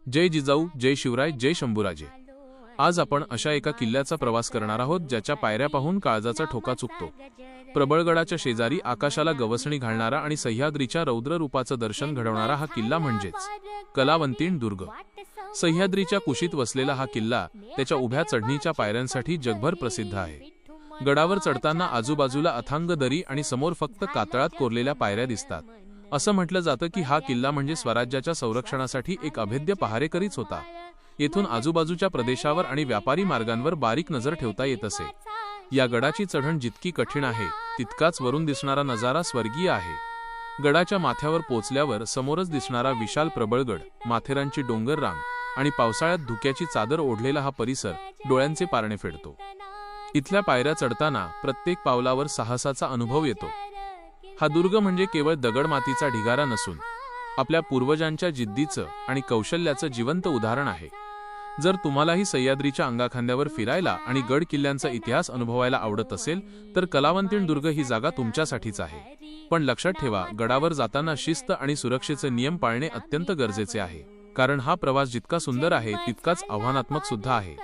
जय जिजाऊ, जय शिवराय, जय शंभूराजे। आज आपण अशा एका किल्ल्याचा प्रवास करणार आहोत ज्याच्या पायऱ्या पाहून काळजाचा ठोका चुकतो। प्रबळगडाच्या शेजारी आकाशाला गवसणी घालणारा आणि सह्याद्रीच्या रौद्र रूपाचं दर्शन घडवणारा हा किल्ला म्हणजेच कलावंतीण दुर्ग। सह्याद्रीच्या कुशीत वसलेला हा किल्ला त्याच्या उभ्या चढणीच्या पायऱ्यांसाठी जगभर प्रसिद्ध आहे। गडावर चढताना आजूबाजूला अथांग दरी आणि समोर फक्त कातळात कोरलेल्या पायऱ्या दिसतात। असं म्हटलं जातं की हा किल्ला म्हणजे स्वराज्याच्या संरक्षणासाठी एक अभेद्य पहारेकरीच होता। येथून आजूबाजूच्या प्रदेशावर आणि व्यापारी मार्गांवर बारीक नजर ठेवता येत असे। या गडाची चढण जितकी कठीण आहे तितकाच वरून दिसणारा नजारा स्वर्गीय आहे। गडाच्या माथ्यावर पोहोचल्यावर समोरच दिसणारा विशाल प्रबळगड, माथेरानची डोंगर रांग आणि पावसाळ्यात धुक्याची चादर ओढलेला हा परिसर डोळ्यांचे पारणे फेडतो। इथल्या पायऱ्या चढताना प्रत्येक पावलावर साहसाचा अनुभव येतो। हा दुर्ग म्हणजे केवळ दगडमातीचा ढिगारा नसून आपल्या पूर्वजांच्या जिद्दीचं आणि कौशल्याचं जिवंत उदाहरण आहे। जर तुम्हालाही सह्याद्रीच्या अंगाखांद्यावर फिरायला आणि गड किल्ल्यांचा इतिहास अनुभवायला आवडत असेल तर कलावंतीण दुर्ग ही जागा तुमच्यासाठीच आहे। पण लक्षात ठेवा, गडावर जाताना शिस्त आणि सुरक्षेचे नियम पाळणे अत्यंत गरजेचे आहे, कारण हा प्रवास जितका सुंदर आहे तितकाच आव्हानात्मक सुद्धा आहे।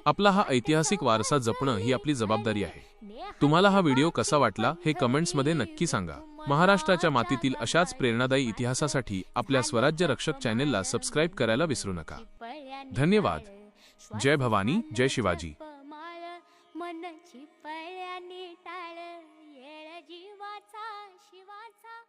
आपला हा ऐतिहासिक वारसा जपणं ही आपली जबाबदारी आहे। तुम्हाला हा व्हिडिओ कसा वाटला हे कमेंट्समध्ये नक्की सांगा। महाराष्ट्राच्या मातीतील अशाच प्रेरणादायी इतिहासासाठी आपल्या स्वराज्य रक्षक चॅनेलला सबस्क्राइब करायला विसरू नका। धन्यवाद। जय भवानी, जय शिवाजी। मनची पळ्यानी टाळ येळ जीवाचा शिवाचा।